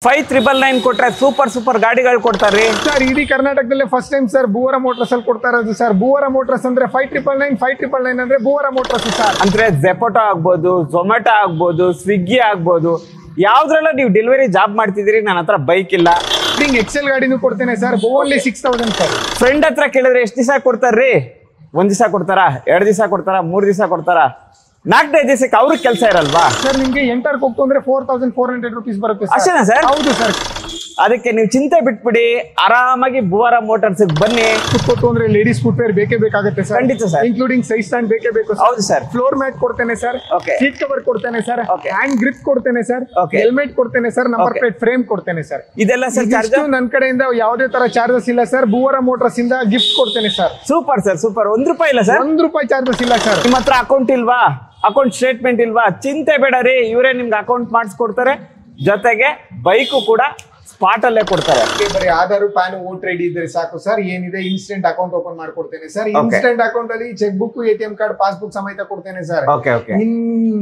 5999 ಕೊಟ್ರೆ ಸೂಪರ್ ಗಾಡಿಗಳು ಕೊಡ್ತಾರ್ರಿ ಸರ್. ಇಡೀ ಕರ್ನಾಟಕದಲ್ಲೇ ಫಸ್ಟ್ ಟೈಮ್ ಸರ್ ಭೂವರ ಮೋಟರ್ಸ್ ಅಲ್ಲಿ ಕೊಡ್ತಾ ಇರೋದು ಸರ್. ಭೂವರ ಮೋಟರ್ಸ್ ಅಂದ್ರೆ 5999 ಅಂದ್ರೆ ಭೂವರ ಮೋಟರ್ಸ್ ಸರ್. ಅಂದ್ರೆ ಜೆಪೋಟೋ ಆಗ್ಬೋದು, ಝೊಮ್ಯಾಟೊ ಆಗ್ಬೋದು, ಸ್ವಿಗ್ಗಿ ಆಗ್ಬೋದು, ಯಾವ್ದ್ರಲ್ಲ ನೀವು ಡೆಲಿವರಿ ಜಾಬ್ ಮಾಡ್ತಿದ್ದೀರಿ. ನನ್ನ ಹತ್ರ ಬೈಕ್ ಇಲ್ಲ. ಎಕ್ಸೆಲ್ ಗಾಡಿನೂ ಕೊಡ್ತೇನೆ ಸರ್. Only 6000 sir. ಫ್ರೆಂಡ್ ಹತ್ರ ಕೇಳಿದ್ರೆ ಎಷ್ಟು ದಿವಸ ಕೊಡ್ತಾರ್ರಿ? 1 ದಿವಸ ಕೊಡ್ತಾರಾ, 2 ದಿವಸ ಕೊಡ್ತಾರಾ, 3 ದಿವಸ ಕೊಡ್ತಾರಾ, 4-5 ದಿವಸಕ್ಕೆ ಅವ್ರಿಗೆ ಕೆಲಸ ಇರಲ್ವಾ ಸರ್? ನಿಮ್ಗೆ ಎಂಟರ್ಗೆ ಹೋಗ್ತು ಅಂದ್ರೆ 4400 rupees ಬರುತ್ತೆ. ಅಷ್ಟೇನಾ ಸರ್? ಹೌದು ಸರ್. ಅದಕ್ಕೆ ನೀವು ಚಿಂತೆ ಬಿಟ್ಬಿಡಿ, ಆರಾಮಾಗಿ ಭೂವರ ಮೋಟರ್ಸ್ ಬನ್ನಿ. ಫುಟ್ಪಾತ್ ಅಂದ್ರೆ ಲೇಡೀಸ್ ಫುಟ್ವೇರ್ ಬೇಕೇ ಬೇಕಾಗುತ್ತೆ ಸರ್. ಖಂಡಿತ ಸರ್. ಇನ್ಕ್ಲೂಡಿಂಗ್ ಸೈಡ್ ಸ್ಟ್ಯಾಂಡ್ ಬೇಕೇ ಬೇಕು. ಹೌದು ಸರ್. ಫ್ಲೋರ್ ಮ್ಯಾಟ್ ಕೊಡ್ತೇನೆ ಸರ್. ಸೀಟ್ ಕವರ್ ಕೊಡ್ತೇನೆ ಸರ್. ಹ್ಯಾಂಡ್ ಗ್ರಿಪ್ ಕೊಡ್ತೇನೆ ಸರ್. ಹೆಲ್ಮೆಟ್ ಕೊಡ್ತೇನೆ ಸರ್. ನಂಬರ್ ಪ್ಲೇಟ್ ಫ್ರೇಮ್ ಕೊಡ್ತೇನೆ ಸರ್. ಇದೆಲ್ಲ ಸರ್ ಚಾರ್ಜ್ ನನ್ನ ಕಡೆಯಿಂದ ಯಾವುದೇ ತರ ಚಾರ್ಜಸ್ ಇಲ್ಲ ಸರ್. ಭೂವರ ಮೋಟರ್ಸ್ ಇಂದ ಗಿಫ್ಟ್ ಕೊಡ್ತೇನೆ ಸರ್. Super sir, super. 1 ರೂಪಾಯಿ ಇಲ್ಲ ಸರ್? 1 ರೂಪಾಯಿ ಚಾರ್ಜಸ್ ಇಲ್ಲ ಸರ್. ನಿಮ್ಮ ಹತ್ರ ಅಕೌಂಟ್ ಇಲ್ವಾ? ಅಕೌಂಟ್ ಸ್ಟೇಟ್ಮೆಂಟ್ ಇಲ್ವಾ? ಚಿಂತೆ ಬೇಡ ರೀ, ಇವರೇ ನಿಮ್ಗೆ ಅಕೌಂಟ್ ಮಾಡಿಸ್ಕೊಡ್ತಾರೆ. ಜೊತೆಗೆ ಬೈಕು ಕೂಡ ಸ್ಪಾಟ್ ಅಲ್ಲೇ ಕೊಡ್ತಾರೆ. ಬರೀ ಆಧಾರ್, ಪ್ಯಾನ್, ವೋಟರ್ ಐಡಿ ಇದ್ರೆ ಸಾಕು ಸರ್. ಏನಿದೆ ಇನ್ಸ್ಟೆಂಟ್ ಅಕೌಂಟ್ ಓಪನ್ ಮಾಡ್ಕೊಡ್ತೇನೆ ಸರ್. ಇನ್ಸ್ಟೆಂಟ್ ಅಕೌಂಟ್ ಅಲ್ಲಿ cheque book, ATM card, passbook ಸಮೇತ ಕೊಡ್ತೇನೆ ಸರ್.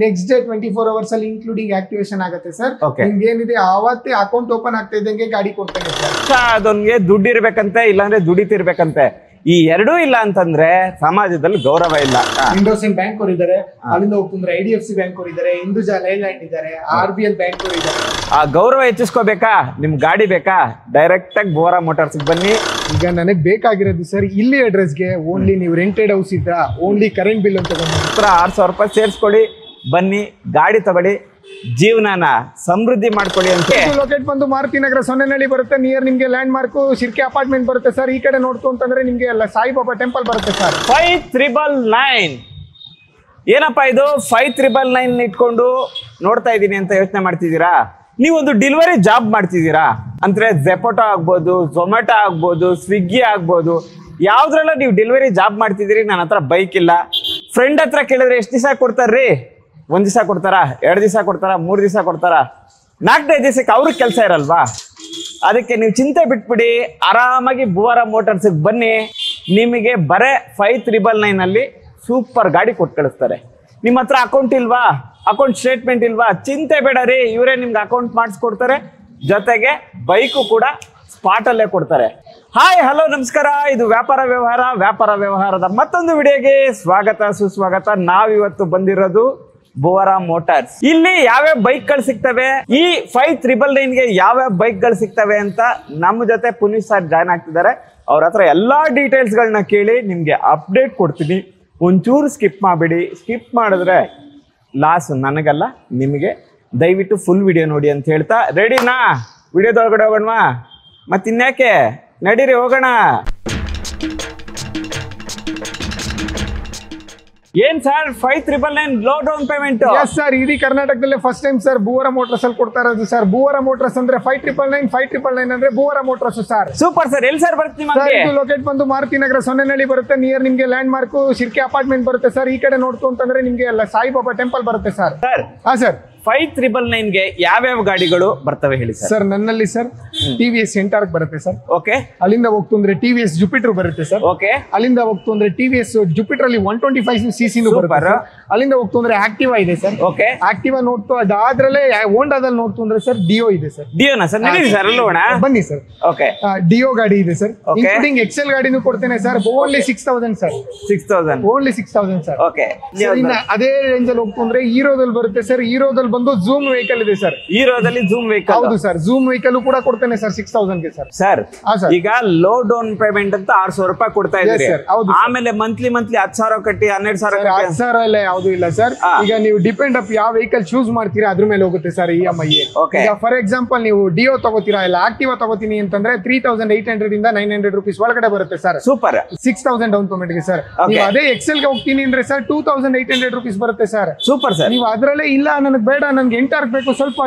ನೆಕ್ಸ್ಟ್ ಡೇ 24 hours ಅಲ್ಲಿ ಇನ್ಕ್ಲೂಡಿಂಗ್ ಆಕ್ಟಿವೇಶನ್ ಆಗುತ್ತೆ ಸರ್. ನಿಮ್ಗೆ ಏನಿದೆ ಅವತ್ತೇ ಅಕೌಂಟ್ ಓಪನ್ ಆಗ್ತಾ ಇದ್ದಂಗೆ ಗಾಡಿ ಕೊಡ್ತೇನೆ ಸರ್. ಅದೊಂದಿಗೆ ದುಡ್ಡು ಇರ್ಬೇಕಂತೆ, ಇಲ್ಲಾಂದ್ರೆ ದುಡಿತಿರ್ಬೇಕಂತೆ. ಈ ಎರಡೂ ಇಲ್ಲ ಅಂತಂದ್ರೆ ಸಮಾಜದಲ್ಲಿ ಗೌರವ ಇಲ್ಲ. ಇಂಡೋಸಿನ್ ಬ್ಯಾಂಕ್ ಅವರು ಇದ್ದಾರೆ, ಅಲ್ಲಿಂದ ಹೋಗ್ತಂದ್ರೆ IDFC ಬ್ಯಾಂಕ್ ಅವರು ಇದ್ದಾರೆ, ಹಿಂದೂಜಾ ಲೈಲ್ಯಾಂಡ್ ಇದ್ದಾರೆ, RBL ಬ್ಯಾಂಕ್ ಅವರು ಇದ್ದಾರೆ. ಆ ಗೌರವ ಹೆಚ್ಚಿಸ್ಕೋಬೇಕಾ? ನಿಮ್ ಗಾಡಿ ಬೇಕಾ? ಡೈರೆಕ್ಟ್ ಆಗಿ ಭೂವರ ಮೋಟರ್ಸ್ ಬನ್ನಿ. ಈಗ ನನಗೆ ಬೇಕಾಗಿರೋದು ಸರ್ ಇಲ್ಲಿ ಅಡ್ರೆಸ್ಗೆ ಓನ್ಲಿ ನೀವು ರೆಂಟೆಡ್ ಹೌಸ್ ಇದ್ರಾ ಓನ್ಲಿ ಕರೆಂಟ್ ಬಿಲ್ ಅಂತ ತಗೊಂಡು 6,000 ರೂಪಾಯಿ ಸೇರಿಸ್ಕೊಳ್ಳಿ, ಬನ್ನಿ ಗಾಡಿ ತಗೊಳ್ಳಿ, ಜೀವನನ ಸಮೃದ್ಧಿ ಮಾಡ್ಕೊಳ್ಳಿ ಅಂತ. ಲೊಕೇಟ್ ಬಂದು ಮಾರುತಿ ನಗರ ಸೊನ್ನೆನಹಳ್ಳಿ ಬರುತ್ತೆ. ನಿಯರ್ ನಿಮ್ಗೆ ಲ್ಯಾಂಡ್ ಮಾರ್ಕ್ ಶಿರ್ಕೆ ಅಪಾರ್ಟ್ಮೆಂಟ್ ಬರುತ್ತೆ ಸರ್. ಈ ಕಡೆ ನೋಡ್ತು ಅಂತಂದ್ರೆ ನಿಮ್ಗೆ ಸಾಯಿಬಾಬಾ ಟೆಂಪಲ್ ಬರುತ್ತೆ ಸರ್. 5999 ಏನಪ್ಪಾ ಇದು? 5999 ಇಟ್ಕೊಂಡು ನೋಡ್ತಾ ಇದ್ದೀನಿ ಅಂತ ಯೋಚನೆ ಮಾಡ್ತಿದ್ದೀರಾ? ನೀವೊಂದು ಡೆಲಿವರಿ ಜಾಬ್ ಮಾಡ್ತಿದ್ದೀರಾ ಅಂದ್ರೆ ಜೆಪೋಟೋ ಆಗ್ಬೋದು, ಝೊಮ್ಯಾಟೊ ಆಗ್ಬೋದು, ಸ್ವಿಗ್ಗಿ ಆಗ್ಬೋದು, ಯಾವ್ದ್ರಲ್ಲ ನೀವು ಡೆಲಿವರಿ ಜಾಬ್ ಮಾಡ್ತಿದ್ದೀರಿ. ನನ್ನ ಹತ್ರ ಬೈಕ್ ಇಲ್ಲ. ಫ್ರೆಂಡ್ ಹತ್ರ ಕೇಳಿದ್ರೆ ಎಷ್ಟು ದಿವಸ ಕೊಡ್ತಾರ್ರಿ? 1 ದಿವಸ ಕೊಡ್ತಾರಾ, 2 ದಿವಸ ಕೊಡ್ತಾರಾ, 3 ದಿವಸ ಕೊಡ್ತಾರಾ, 4-5 ದಿವಸಕ್ಕೆ ಅವ್ರಿಗೆ ಕೆಲಸ ಇರಲ್ವಾ? ಅದಕ್ಕೆ ನೀವು ಚಿಂತೆ ಬಿಟ್ಬಿಡಿ, ಆರಾಮಾಗಿ ಭೂವರ ಮೋಟರ್ಸ್ ಬನ್ನಿ. ನಿಮಗೆ ಬರೇ 5999 ಅಲ್ಲಿ ಸೂಪರ್ ಗಾಡಿ ಕೊಟ್ಟು ಕಳಿಸ್ತಾರೆ. ನಿಮ್ಮ ಹತ್ರ ಅಕೌಂಟ್ ಇಲ್ವಾ? ಅಕೌಂಟ್ ಸ್ಟೇಟ್ಮೆಂಟ್ ಇಲ್ವಾ? ಚಿಂತೆ ಬೇಡ ರೀ, ಇವರೇ ನಿಮ್ಗೆ ಅಕೌಂಟ್ ಮಾಡಿಸ್ಕೊಡ್ತಾರೆ. ಜೊತೆಗೆ ಬೈಕು ಕೂಡ ಸ್ಪಾಟ್ ಅಲ್ಲೇ ಕೊಡ್ತಾರೆ. ಹಾಯ್, ಹಲೋ, ನಮಸ್ಕಾರ. ಇದು ವ್ಯಾಪಾರ ವ್ಯವಹಾರದ ಮತ್ತೊಂದು ವಿಡಿಯೋಗೆ ಸ್ವಾಗತ, ಸುಸ್ವಾಗತ. ನಾವಿವತ್ತು ಬಂದಿರೋದು ಭೂವರ ಮೋಟಾರ್ಸ್. ಇಲ್ಲಿ ಯಾವ್ಯಾವ ಬೈಕ್ ಗಳು ಸಿಗ್ತವೆ, ಈ 5999ಗೆ ಯಾವ್ಯಾವ ಬೈಕ್ ಗಳು ಸಿಗ್ತವೆ ಅಂತ ನಮ್ಮ ಜೊತೆ ಪುನೀತ್ ಸರ್ ಜಾಯ್ನ್ ಆಗ್ತಿದ್ದಾರೆ. ಅವ್ರ ಹತ್ರ ಎಲ್ಲಾ ಡೀಟೇಲ್ಸ್ ಗಳನ್ನ ಕೇಳಿ ನಿಮ್ಗೆ ಅಪ್ಡೇಟ್ ಕೊಡ್ತೀನಿ. ಒಂಚೂರು ಸ್ಕಿಪ್ ಮಾಡಬೇಡಿ. ಸ್ಕಿಪ್ ಮಾಡಿದ್ರೆ ಲಾಸ್ ನನಗಲ್ಲ, ನಿಮಗೆ. ದಯವಿಟ್ಟು ಫುಲ್ ವಿಡಿಯೋ ನೋಡಿ ಅಂತ ಹೇಳ್ತಾ, ರೆಡಿನಾ? ವಿಡಿಯೋದೊಳಗಡೆ ಹೋಗೋಣವಾ? ಮತ್ತಿನ್ಯಾಕೆ, ನಡೀರಿ ಹೋಗೋಣ. ಏನ್ sir 5999 low down payment? Yes sir, ಇಡೀ ಕರ್ನಾಟಕದಲ್ಲೇ ಫಸ್ಟ್ ಟೈಮ್ ಸರ್ ಭೂವರ ಮೋಟರ್ಸ್ ಅಲ್ಲಿ ಕೊಡ್ತಾ ಇರೋದು ಸರ್. ಭೂವರ ಮೋಟರ್ಸ್ ಅಂದ್ರೆ 5999 ಅಂದ್ರೆ ಭೂವರ ಮೋಟರ್ಸ್ ಸರ್. Super sir. ಎಲ್ಲಿ ಸರ್ ಬರ್ತೀವಿ? ಲೊಕೇಟ್ ಬಂದು ಮಾರುತಿ ನಗರ ಸೊನ್ನೆನಹಳ್ಳಿ ಬರುತ್ತೆ. ನಿಯರ್ ನಿಮ್ಗೆ ಲ್ಯಾಂಡ್ ಮಾರ್ಕ್ ಶಿರ್ಕೆ ಅಪಾರ್ಟ್ಮೆಂಟ್ ಬರುತ್ತೆ ಸರ್. ಈ ಕಡೆ ನೋಡ್ತು ಅಂತಂದ್ರೆ ನಿಮ್ಗೆ ಸಾಯಿಬಾಬಾ ಟೆಂಪಲ್ ಬರುತ್ತೆ ಸರ್. ಹಾ ಸರ್. 5999ಗೆ ಯಾವ್ಯಾವ ಗಾಡಿಗಳು ಬರ್ತವೆ ಹೇಳಿ ಸರ್? ಸರ್ ನನ್ನಲ್ಲಿ ಸರ್ TVS ಎಂಟಾರ್ಕ್ ಬರುತ್ತೆ ಸರ್. ಓಕೆ. ಅಲ್ಲಿಂದ ಹೋಗ್ತು ಅಂದ್ರೆ TVS ಜುಪಿಟರ್ ಬರುತ್ತೆ ಸರ್. ಓಕೆ. ಅಲ್ಲಿಂದ ಹೋಗ್ತು ಅಂದ್ರೆ TVS ಜುಪಿಟರ್ ಅಲ್ಲಿ 125cc ಬರುತ್ತೆ. ಅಲ್ಲಿಂದ ಹೋಗ್ತು ಅಂದ್ರೆ ಆಕ್ಟಿವಾ ಇದೆ ಸರ್. ಓಕೆ. ಆಕ್ಟಿವಾ ನೋಡ್ತು, ಅದಾದ್ರಲ್ಲೇ ಹೋಂಡಾದಲ್ಲಿ ನೋಡ್ತು ಅಂದ್ರೆ ಸರ್ ಡಿಯೋ ಇದೆ ಸರ್. ಡಿಯೋನಾ ಸರ್? ನಡೀರಿ ಸರ್, ಅಲ್ಲೋಣ ಬನ್ನಿ ಸರ್. ಓಕೆ. ಡಿಯೋ ಗಾಡಿ ಇದೆ ಸರ್. ಇನ್ಕ್ಲೂಡಿಂಗ್ ಎಕ್ಸೆಲ್ ಗಾಡಿನೂ ಕೊಡ್ತೇನೆ sir. Only 6000 sir. 6000 only 6000 sir. Okay. ಅದೇ ರೇಂಜ್ ಅಲ್ಲಿ ಹೋಗ್ತು ಅಂದ್ರೆ ಹೀರೋದಲ್ಲಿ ಬರುತ್ತೆ ಸರ್. ಹೀರೋದಲ್ಲಿ ಬಂದು ಝೂಮ್ ವೆಹಿಕಲ್ ಇದೆ ಸರ್. ಹೀರೋದಲ್ಲಿ ಝೂಮ್ ವೆಹಿಕಲ್? ಹೌದು ಸರ್. ಝೂಮ್ ವೆಹಿಕಲ್ ಕೂಡ ಕೊಡ್ತೇನೆ ಸರ್ 6000ಗೆ ಸರ್. ಸರ್ ಈಗ ಲೋ ಡೌನ್ ಪೇಮೆಂಟ್ ಅಂತ 6,000 ರೂಪಾಯಿ ಕೊಡ್ತಾ ಇದ್ದೀರಿ. ಆಮೇಲೆ ಮಂತ್ಲಿ 10,000 ಕಟ್ಟಿ 12,000 10,000 ಎಲ್ಲ ಯಾವ್ದು ಇಲ್ಲ ಸರ್. ಈಗ ನೀವು ಡಿಪೆಂಡ್ ಅಪ್ ಯಾವ ವೆಹಿಕಲ್ ಚೂಸ್ ಮಾಡ್ತೀರಾ ಅದ್ರ ಮೇಲೆ ಹೋಗುತ್ತೆ ಸರ್ EMI. ಈಗ ಫಾರ್ ಎಕ್ಸಾಂಪಲ್ ನೀವು ಡಿಯೋ ತಗೋತೀರಾ ಇಲ್ಲ ಆಕ್ಟಿವಾ ತಗೋತೀನಿ ಅಂತಂದ್ರೆ 3,800 ಇಂದ 900 ರೂಪೀಸ್ ಒಳಗಡೆ ಬರುತ್ತೆ ಸರ್. ಸೂಪರ್. 6,000 ಡೌನ್ ಪೇಮೆಂಟ್ ಗೆ ಸರ್. ನೀವು ಅದೇ ಎಕ್ಸೆಲ್ ಗೆ ಹೋಗ್ತೀನಿ ಅಂದ್ರೆ ಸರ್ 2,800 ರೂಪೀಸ್ ಬರುತ್ತೆ ಸರ್. Super sir. ನೀವು ಅದ್ರಲ್ಲೇ ಇಲ್ಲ ನನಗೆ ಬೇಡ, ನನ್ಗೆ ಎಂಟಾರ್ಕ್ ಬೇಕು, ಸ್ವಲ್ಪ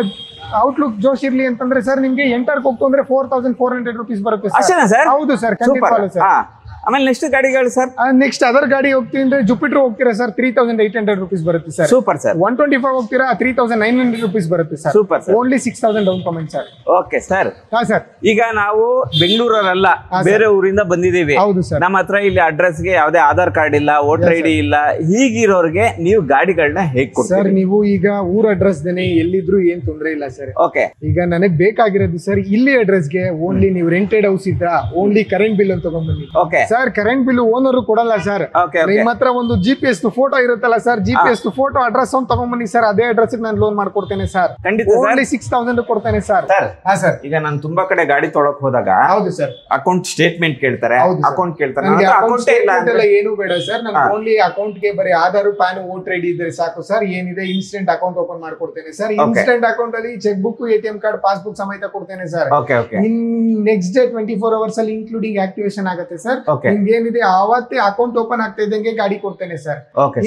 ಔಟ್ಲುಕ್ ಜೋಶ್ ಇರ್ಲಿ ಅಂತಂದ್ರೆ ಸರ್ ನಿಮ್ಗೆ ಎಂಟಾರ್ಕ್ ಹೋಗ್ತು ಅಂದ್ರೆ 4,400 ರೂಪೀಸ್ ಬರುತ್ತೆ ಸರ್. ಹೌದು ಸರ್. ಆಮೇಲೆ ನೆಕ್ಸ್ಟ್ ಗಾಡಿಗಳು ಸರ್? ನೆಕ್ಸ್ಟ್ ಅದರ್ ಗಾಡಿ ಹೋಗ್ತೀನಿ ಅಂದ್ರೆ ಜುಪಿಟರ್ ಹೋಗ್ತೀರಾ ಸರ್ 3800 rupees ಬರುತ್ತೆ ಸರ್. Super sir. 125 ಹೋಗ್ತೀರಾ 3900 rupees ಬರುತ್ತೆ sir. Super sir. Only 6000 down payment sir. Okay sir. ಹಾ ಸರ್. ಈಗ ನಾವು ಬೆಂಗಳೂರಲ್ಲ ಬೇರೆ ಊರಿಂದ ಬಂದಿದ್ದೀವಿ. ಹೌದು ಸರ್. ನಮ್ಮ ಹತ್ರ ಇಲ್ಲಿ ಅಡ್ರೆಸ್ ಗೆ ಯಾವ್ದೇ ಆಧಾರ್ ಕಾರ್ಡ್ ಇಲ್ಲ, ವೋಟರ್ ಐಡಿ ಇಲ್ಲ, ಹೀಗಿರೋರ್ಗೆ ನೀವು ಗಾಡಿಗಳನ್ನ ಹೇಗ್ ಕೊಡ್ತೀರಿ ಸರ್? ನೀವು ಈಗ ಊರ್ ಅಡ್ರೆಸ್ ದೇನೆ ಎಲ್ಲಿದ್ರು ಏನ್ ತೊಂದ್ರೆ ಇಲ್ಲ ಸರ್. ಓಕೆ. ಈಗ ನನಗ್ ಬೇಕಾಗಿರೋದು ಸರ್ ಇಲ್ಲಿ ಅಡ್ರೆಸ್ ಗೆ ಓನ್ಲಿ ನೀವು ರೆಂಟೆಡ್ ಹೌಸ್ ಇದ್ರಾ ಓನ್ಲಿ ಕರೆಂಟ್ ಬಿಲ್ ಅಂತ ತಗೊಂಡ್ಬನ್ನಿ. Okay sir. Current bill owner ಕೊಡಲ್ಲ ಸರ್. ನಿಮ್ಮ ಹತ್ರ ಒಂದು GPS ಫೋಟೋ ಇರುತ್ತಲ್ಲ ಸರ್, GPS ಫೋಟೋ ಅಡ್ರೆಸ್ ಒಂದು ತಗೊಂಡ್ಬನ್ನಿ ಸರ್, ಅದೇ ಅಡ್ರೆಸ್ ನಾನು ಲೋನ್ ಮಾಡ್ಕೊಡ್ತೇನೆ ಸರ್. ಖಂಡಿತ ಓನ್ಲಿ 6000 ಕೊಡ್ತೇನೆ ಸರ್. ಹಾ ಸರ್. ಈಗ ನಾನು ತುಂಬಾ ಕಡೆ ಗಾಡಿ ತೊಳಕ್ ಹೋದಾಗ ಹೌದು ಸರ್ ಅಕೌಂಟ್ ಸ್ಟೇಟ್ಮೆಂಟ್ ಕೇಳ್ತಾರೆ, ಅಕೌಂಟ್ ಕೇಳ್ತಾರೆ. ಏನು ಬೇಡ ಸರ್, ನಾನು ಓನ್ಲಿ ಅಕೌಂಟ್ ಗೆ ಬರೀ ಆಧಾರ್, ಪ್ಯಾನ್, ವೋಟರ್ ಐಡಿ ಇದ್ರೆ ಸಾಕು ಸರ್. ಏನಿದೆ ಇನ್ಸ್ಟೆಂಟ್ ಅಕೌಂಟ್ ಓಪನ್ ಮಾಡ್ಕೊಡ್ತೇನೆ ಸರ್. ಇನ್ಸ್ಟೆಂಟ್ ಅಕೌಂಟ್ ಅಲ್ಲಿ cheque book, ATM card, passbook ಸಮೇತ ಕೊಡ್ತೇನೆ ಸರ್. ನೆಕ್ಸ್ಟ್ ಡೇ 24 hours ಅಲ್ಲಿ ಇನ್ಕ್ಲೂಡಿಂಗ್ ಆಕ್ಟಿವೇಶನ್ ಆಗುತ್ತೆ ಸರ್. ನಿಮ್ಗೆ ಏನಿದೆ ಅವತ್ತೇ ಅಕೌಂಟ್ ಓಪನ್ ಆಗ್ತಾ ಇದ್ದಂಗೆ ಗಾಡಿ ಕೊಡ್ತೇನೆ ಸರ್.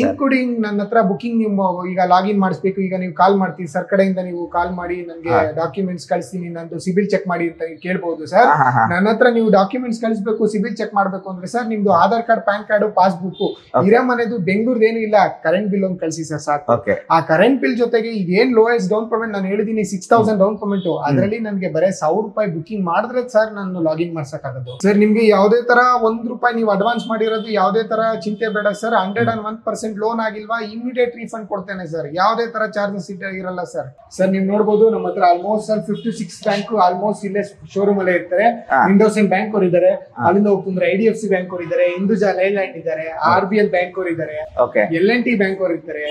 ಇನ್ಕ್ಲೂಡಿಂಗ್ ನನ್ನ ಹತ್ರ ಬುಕಿಂಗ್ ನೀವು ಈಗ ಲಾಗಿನ್ ಮಾಡಿಸ್ಬೇಕು. ಈಗ ನೀವು ಕಾಲ್ ಮಾಡ್ತೀವಿ ಸರ್, ಕಡೆಯಿಂದ ನೀವು ಕಾಲ್ ಮಾಡಿ ನನಗೆ ಡಾಕ್ಯುಮೆಂಟ್ಸ್ ಕಳಿಸ್ತೀನಿ, ನಂದು ಸಿಬಿಲ್ ಚೆಕ್ ಮಾಡಿ ಅಂತ ಕೇಳ್ಬಹುದು ಸರ್. ನನ್ನ ಹತ್ರ ನೀವು ಡಾಕ್ಯುಮೆಂಟ್ಸ್ ಕಳಿಸ್ಬೇಕು, ಸಿಬಿಲ್ ಚೆಕ್ ಮಾಡ್ಬೇಕು ಅಂದ್ರೆ ಸರ್ ನಿಮ್ದು Aadhaar card, PAN card, passbook, ಇರೋ ಮನೆದು ಬೆಂಗಳೂರು ಏನು ಇಲ್ಲ, ಕರೆಂಟ್ ಬಿಲ್ ಒಂದು ಕಳಿಸಿ ಸರ್ ಸಾಕು. ಆ ಕರೆಂಟ್ ಬಿಲ್ ಜೊತೆಗೆ ಇದೇನ್ ಲೋಯೆಸ್ಟ್ ಡೌನ್ ಪೇಮೆಂಟ್ ನಾನು ಹೇಳಿದೀನಿ 6000 ಡೌನ್ ಪೇಮೆಂಟ್, ಅದರಲ್ಲಿ ನನಗೆ ಬರೀ 1000 ರೂಪಾಯಿ ಬುಕಿಂಗ್ ಮಾಡಿದ್ರೆ ಸರ್ ನಾನು ಲಾಗಿನ್ ಮಾಡ್ಸಕ್ಕಾಗದು ಸರ್. ನಿಮ್ಗೆ ಯಾವುದೇ ತರ ₹1 ನೀವು ಅಡ್ವಾನ್ಸ್ ಮಾಡಿರೋದು ಯಾವುದೇ ತರ ಚಿಂತೆ ಬೇಡ ಸರ್. 101% ಲೋನ್ ಆಗಿಲ್ವಾ ಇಮಿಡಿಯೇಟ್ ರೀಫಂಡ್ ಕೊಡ್ತೇನೆ ಸರ್. ಯಾವುದೇ ತರ ಚಾರ್ಜಸ್ ಇರಲ್ಲ ಸರ್. ಸರ್ ನೀವು ನೋಡಬಹುದು ನಮ್ಮ ಹತ್ರ ಆಲ್ಮೋಸ್ಟ್ 56 ಬ್ಯಾಂಕ್ ಆಲ್ಮೋಸ್ಟ್ ಇಲ್ಲೇ ಶೋರೂಮ್ ಅಲ್ಲೇ ಇರ್ತಾರೆ. ಇಂಡೋಸಿನ್ ಬ್ಯಾಂಕ್ ಅವರು ಇದ್ದಾರೆ, ಅಲ್ಲಿಂದ ಹೋಗ್ತಂದ್ರೆ IDFC ಬ್ಯಾಂಕ್ ಅವರು ಇದ್ದಾರೆ, ಹಿಂದೂಜಾ ಲೈಲ್ಯಾಂಡ್ ಇದ್ದಾರೆ, RBL ಬ್ಯಾಂಕ್ ಅವರು ಇದ್ದಾರೆ, L&T ಬ್ಯಾಂಕ್ ಅವರು ಇರ್ತಾರೆ,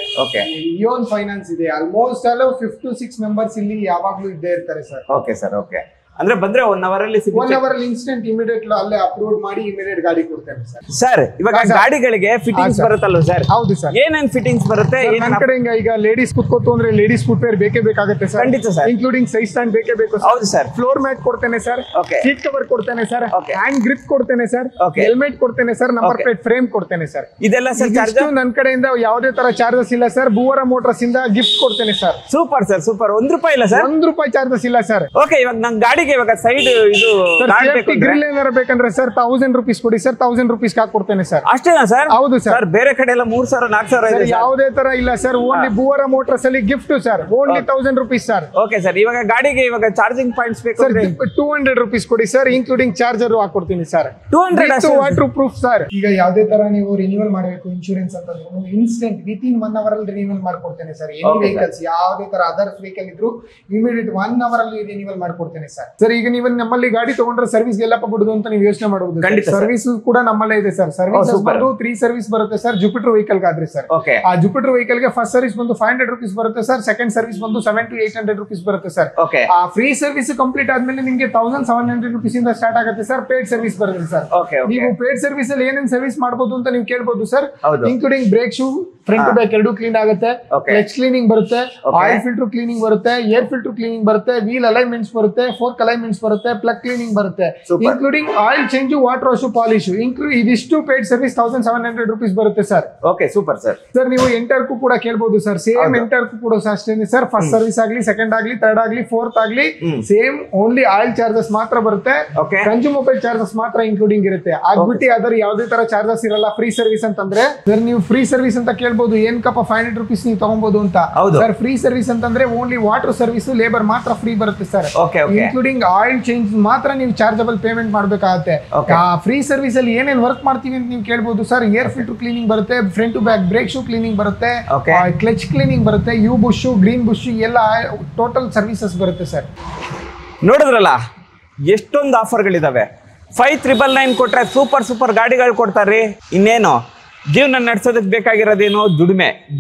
ಇಯೋನ್ ಫೈನಾನ್ಸ್ ಇದೆ. ಆಲ್ಮೋಸ್ಟ್ 5 to 6 ಮೆಂಬರ್ಸ್ ಇಲ್ಲಿ ಯಾವಾಗ್ಲೂ ಇದ್ದೇ ಇರ್ತಾರೆ ಸರ್. Okay sir. ಓಕೆ. ಅಂದ್ರೆ ಬಂದ್ರೆ 1 hour ಅಲ್ಲಿ 1 hour ಅಲ್ಲಿ ಇನ್ಸ್ಟೆಂಟ್ ಇಮಿಡಿಯೇಟ್ ಅಲ್ಲೇ ಅಪ್ಲೋಡ್ ಮಾಡಿ ಇಮಿಡಿಯೇಟ್ ಗಾಡಿ ಕೊಡ್ತೇನೆ ಸರ್. ಸರ್ ಇವಾಗ ಗಾಡಿಗಳಿಗೆ ಫಿಟ್ಟಿಂಗ್ಸ್ ಬರುತ್ತಲ್ವ ಸರ್? ಹೌದು ಸರ್. ಏನೇನ್ ಫಿಟ್ಟಿಂಗ್ಸ್ ಬರುತ್ತೆ? ನನ್ನ ಕಡೆ ಈಗ ಲೇಡೀಸ್ ಕೂತ್ಕೋತು ಅಂದ್ರೆ ಲೇಡೀಸ್ ಫುಟ್ ವೇರ್ ಬೇಕೇ ಬೇಕಾಗುತ್ತೆ ಸರ್. ಖಂಡಿತ ಸರ್. ಇನ್ಕ್ಲೂಡಿಂಗ್ ಸೈಡ್ ಸ್ಟ್ಯಾಂಡ್ ಬೇಕೇ ಬೇಕು. ಹೌದು ಸರ್. ಫ್ಲೋರ್ ಮ್ಯಾಟ್ ಕೊಡ್ತೇನೆ ಸರ್, ಸೀಟ್ ಕವರ್ ಕೊಡ್ತೇನೆ ಸರ್, ಹ್ಯಾಂಡ್ ಗ್ರಿಪ್ ಕೊಡ್ತೇನೆ ಸರ್, ಹೆಲ್ಮೆಟ್ ಕೊಡ್ತೇನೆ ಸರ್, ನಂಬರ್ ಪ್ಲೇಟ್ ಫ್ರೇಮ್ ಕೊಡ್ತೇನೆ ಸರ್. ಇದೆಲ್ಲ ಸರ್ ಚಾರ್ಜ್ ನನ್ನ ಕಡೆಯಿಂದ ಯಾವುದೇ ತರ ಚಾರ್ಜಸ್ ಇಲ್ಲ ಸರ್. ಭೂವರ ಮೋಟರ್ಸ್ ಇಂದ ಗಿಫ್ಟ್ ಕೊಡ್ತೇನೆ ಸರ್. Super sir, super. ₹1 ಇಲ್ಲ ಸರ್? ₹1 ಚಾರ್ಜಸ್ ಇಲ್ಲ ಸರ್. ಓಕೆ. ಇವಾಗ ನನ್ನ ಗಾಡಿಗೆ ಇವಾಗ ಸೈಡ್ ಇದು ಗ್ರಿಲ್ ಏನಾರ ಬೇಕಂದ್ರೆ ಸರ್ ₹1000 ಕೊಡಿ ಸರ್, ₹1000 ಹಾಕೊಡ್ತೇನೆ ಸರ್. ಅಷ್ಟೇನಾ ಸರ್? ಹೌದು ಸರ್. ಬೇರೆ ಕಡೆ ಎಲ್ಲ 3000 4000 ಇದೆ. ಯಾವುದೇ ತರ ಇಲ್ಲ ಸರ್. ಓನ್ಲಿ ಭೂವರ ಮೋಟರ್ಸ್ ಅಲ್ಲಿ gift sir. Only ₹1000 sir. Okay sir. ಇವಾಗ ಗಾಡಿಗೆ ಇವಾಗ ಚಾರ್ಜಿಂಗ್ ಪಾಯಿಂಟ್ಸ್ ಬೇಕು ಸರ್, ₹200 ಕೊಡಿ ಸರ್, ಇನ್ಕ್ಲೂಡಿಂಗ್ ಚಾರ್ಜರ್ ಹಾಕೊಡ್ತೀನಿ ಸರ್. 200 waterproof sir. ಈಗ ಯಾವುದೇ ತರ ನೀವು ರಿನ್ಯೂವಲ್ ಮಾಡಬೇಕು ಇನ್ಶೂರೆನ್ಸ್ ಅಂತ ಇನ್ಸ್ಟೆಂಟ್ ವಿತಿನ್ 1 hour ಅಲ್ಲಿ ರಿನ್ಯೂವಲ್ ಮಾಡ್ಕೊಡ್ತೇನೆ ಸರ್. ಎನಿ ವೆಹಿಕಲ್ಸ್ ಯಾವುದೇ ತರ ಅದರ್ ವೆಹಿಕಲ್ ಇದ್ರು ಇಮಿಡಿಯೇಟ್ 1 hour ಅಲ್ಲಿ ರಿನ್ಯೂವಲ್ ಮಾಡ್ಕೊಡ್ತೇನೆ ಸರ್. ಸರ್ ಈಗ ನೀವು ನಮ್ಮಲ್ಲಿ ಗಾಡಿ ತಗೊಂಡ್ರೆ ಸರ್ವಿಸ್ ಎಲ್ಲಪ್ಪ ಬಿಡುದು ಅಂತ ನೀವು ಯೋಚನೆ ಮಾಡಬಹುದು. ಸರ್ವಿಸ್ ಕೂಡ ನಮ್ಮಲ್ಲೇ ಇದೆ ಸರ್. ಸರ್ವಿಸ್ ಬಂದು 3 ಸರ್ವಿಸ್ ಬರುತ್ತೆ ಸರ್. ಜುಪಿಟರ್ ವೆಹಿಕಲ್ ಆದ್ರೆ ಸರ್, ಆ ಜುಪಿಟರ್ ವೆಹಿಕಲ್ ಗೆ ಫಸ್ಟ್ ಸರ್ವಿಸ್ ಬಂದು ₹500 ಬರುತ್ತೆ ಸರ್. ಸೆಕೆಂಡ್ ಸರ್ವಿಸ್ ಬಂದು ₹700 to ₹800 ಬರುತ್ತೆ ಸರ್. ಆ ಫ್ರೀ ಸರ್ವಿಸ್ ಕಂಪ್ಲೀಟ್ ಆದ್ಮೇಲೆ ನಿಮಗೆ ₹1700 ಇಂದ ಸ್ಟಾರ್ಟ್ ಆಗುತ್ತೆ ಸರ್. ಪೇಡ್ ಸರ್ವಿಸ್ ಬರುತ್ತೆ ಸರ್. ನೀವು ಪೇಡ್ ಸರ್ವಿಸ್ ಅಲ್ಲಿ ಏನೇನ್ ಸರ್ವಿಸ್ ಮಾಡಬಹುದು ಅಂತ ನೀವು ಕೇಳಬಹುದು sir. Including brake shoe, front to back ಎರಡು ಕ್ಲೀನ್ ಆಗುತ್ತೆ, ಕ್ಲಚ್ ಕ್ಲೀನಿಂಗ್ ಬರುತ್ತೆ, ಆಯಿಲ್ ಫಿಲ್ಟರ್ ಕ್ಲೀನಿಂಗ್ ಬರುತ್ತೆ, ಏರ್ ಫಿಲ್ಟರ್ ಕ್ಲೀನಿಂಗ್ ಬರುತ್ತೆ, ವೀಲ್ ಅಲೈನ್ಮೆಂಟ್ಸ್ ಬರುತ್ತೆ, ಫೋರ್ಕ್ ಅಲೈನ್ಮೆಂಟ್ಸ್ ಬರುತ್ತೆ, ಪ್ಲಗ್ ಕ್ಲೀನಿಂಗ್ ಬರುತ್ತೆ, including oil change, water wash, polish. ಇದಿಷ್ಟು ಪೇಡ್ ಸರ್ವಿಸ್ ₹1700 ಬರುತ್ತೆ sir. Okay, super sir. Sir ನೀವು ಎಂಟರ್ಗೂ ಕೂಡ ಕೇಳಬಹುದು ಸರ್. ಸೇಮ್ ಎಂಟರ್ಗೂ ಕೂಡ ಅಷ್ಟೇನೆ ಸರ್. ಫಸ್ಟ್ ಸರ್ವಿಸ್ ಆಗ್ಲಿ, ಸೆಕೆಂಡ್ ಆಗ್ಲಿ, ಥರ್ಡ್ ಆಗ್ಲಿ, ಫೋರ್ತ್ ಆಗ್ಲಿ ಸೇಮ್ ಓನ್ಲಿ ಆಯಿಲ್ ಚಾರ್ಜಸ್ ಮಾತ್ರ ಬರುತ್ತೆ. ಕನ್ಸ್ಯೂಮಬಲ್ ಚಾರ್ಜಸ್ ಮಾತ್ರ ಇನ್ಕ್ಲೂಡಿಂಗ್ ಇರುತ್ತೆ. ಆಗ್ಬಿಟ್ಟು ಅದರ ಯಾವುದೇ ತರ ಚಾರ್ಜಸ್ ಇರಲ್ಲ. ಫ್ರೀ ಸರ್ವಿಸ್ ಅಂತಂದ್ರೆ ಸರ್ ನೀವು ಫ್ರೀ ಸರ್ವಿಸ್ ಅಂತ ಕೇಳಬಹುದು. ಏನ್ ಕಪ್ಪ ₹500 ನೀವು ತಗೊಬಹುದು ಅಂತ ಸರ್. ಫ್ರೀ ಸರ್ವಿಸ್ ಅಂತಂದ್ರೆ ಓನ್ಲಿ ವಾಟರ್ ಸರ್ವಿಸ್, ಲೇಬರ್ ಮಾತ್ರ ಫ್ರೀ ಬರುತ್ತೆ ಸರ್. ಇನ್ಕ್ಲೂಡಿಂಗ್ ಆಯಿಲ್ ಚೇಂಜ್ ಮಾತ್ರ ನೀವು ಚಾರ್ಜಬಲ್ ಪೇಮೆಂಟ್ ಮಾಡಬೇಕಾಗುತ್ತೆ. ಫ್ರೀ ಸರ್ವಿಸ್ ಅಲ್ಲಿ ಏನೇನ್ ವರ್ಕ್ ಮಾಡ್ತೀವಿ ಅಂತ ನೀವು ಕೇಳಬಹುದು ಸರ್. ಏರ್ ಫಿಲ್ಟರ್ ಕ್ಲೀನಿಂಗ್ ಬರುತ್ತೆ, front to back brake shoe cleaning ಬರುತ್ತೆ, ಕ್ಲಚ್ ಕ್ಲೀನಿಂಗ್ ಬರುತ್ತೆ, ಯು ಬುಷ್, ಗ್ರೀನ್ ಬುಷ್ ಎಲ್ಲ ಟೋಟಲ್ ಸರ್ವಿಸಸ್ ಬರುತ್ತೆ ಸರ್. ನೋಡಿದ್ರಲ್ಲ ಎಷ್ಟೊಂದು ಆಫರ್ಗಳಿದಾವೆ. 5999 ಕೊಟ್ರೆ ಸೂಪರ್ ಗಾಡಿಗಳು ಕೊಡ್ತಾರ್ರಿ. ಇನ್ನೇನು ಜೀವನ ನಡೆಸೋದಕ್ಕೆ ಬೇಕಾಗಿರೋದೇನು?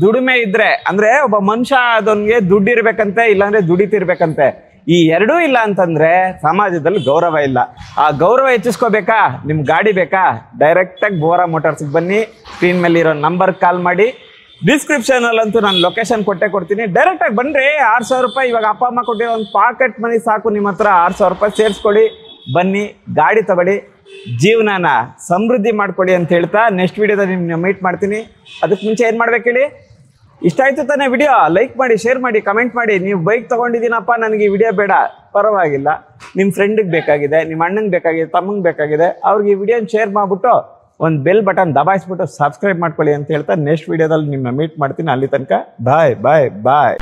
ದುಡಿಮೆ ಇದ್ರೆ ಅಂದ್ರೆ ಒಬ್ಬ ಮನುಷ್ಯ ಅದೊಂದಿಗೆ ದುಡ್ಡು ಇರ್ಬೇಕಂತೆ, ಇಲ್ಲಾಂದ್ರೆ ದುಡಿತಿರ್ಬೇಕಂತೆ. ಈ ಎರಡೂ ಇಲ್ಲ ಅಂತಂದ್ರೆ ಸಮಾಜದಲ್ಲಿ ಗೌರವ ಇಲ್ಲ. ಆ ಗೌರವ ಹೆಚ್ಚಿಸ್ಕೋಬೇಕಾ? ನಿಮ್ ಗಾಡಿ ಬೇಕಾ? ಡೈರೆಕ್ಟ್ ಆಗಿ ಬೋರಾ ಮೋಟಾರ್ಸ್ ಬನ್ನಿ. ಸ್ಕ್ರೀನ್ ಮೇಲೆ ಇರೋ ನಂಬರ್ ಕಾಲ್ ಮಾಡಿ. ಡಿಸ್ಕ್ರಿಪ್ಷನ್ ಅಲ್ಲಂತೂ ನಾನು ಲೊಕೇಶನ್ ಕೊಡ್ತೀನಿ. ಡೈರೆಕ್ಟ್ ಆಗಿ ಬನ್ರಿ. ₹6000 ಇವಾಗ ಅಪ್ಪ ಅಮ್ಮ ಕೊಟ್ಟಿರೋ ಒಂದು ಪಾಕೆಟ್ ಮನಿ ಸಾಕು. ನಿಮ್ಮ ಹತ್ರ ₹6000 ಸೇರಿಸ್ಕೊಳ್ಳಿ, ಬನ್ನಿ ಗಾಡಿ ತಗೊಳ್ಳಿ, ಜೀವನನ ಸಮೃದ್ಧಿ ಮಾಡ್ಕೊಳ್ಳಿ ಅಂತ ಹೇಳ್ತಾ ನೆಕ್ಸ್ಟ್ ವಿಡಿಯೋದಲ್ಲಿ ನಿಮ್ನ ಮೀಟ್ ಮಾಡ್ತೀನಿ. ಅದಕ್ಕೆ ಮುಂಚೆ ಏನು ಮಾಡ್ಬೇಕು ಹೇಳಿ? ಇಷ್ಟ ಆಯ್ತು ತಾನೇ ವಿಡಿಯೋ? ಲೈಕ್ ಮಾಡಿ, ಶೇರ್ ಮಾಡಿ, ಕಮೆಂಟ್ ಮಾಡಿ. ನೀವು ಬೈಕ್ ತೊಗೊಂಡಿದ್ದೀನಪ್ಪ, ನನಗೆ ಈ ವಿಡಿಯೋ ಬೇಡ, ಪರವಾಗಿಲ್ಲ. ನಿಮ್ಮ ಫ್ರೆಂಡಿಗೆ ಬೇಕಾಗಿದೆ, ನಿಮ್ಮ ಅಣ್ಣಂಗೆ ಬೇಕಾಗಿದೆ, ತಮ್ಮಂಗೆ ಬೇಕಾಗಿದೆ, ಅವ್ರಿಗೆ ಈ ವಿಡಿಯೋನ ಶೇರ್ ಮಾಡಿಬಿಟ್ಟು ಒಂದು ಬೆಲ್ ಬಟನ್ ದಬಾಯಿಸ್ಬಿಟ್ಟು ಸಬ್ಸ್ಕ್ರೈಬ್ ಮಾಡ್ಕೊಳ್ಳಿ ಅಂತ ಹೇಳ್ತಾ ನೆಕ್ಸ್ಟ್ ವಿಡಿಯೋದಲ್ಲಿ ನಿಮ್ಮನ್ನ ಮೀಟ್ ಮಾಡ್ತೀನಿ. ಅಲ್ಲಿ ತನಕ ಬಾಯ್ ಬಾಯ್ ಬಾಯ್.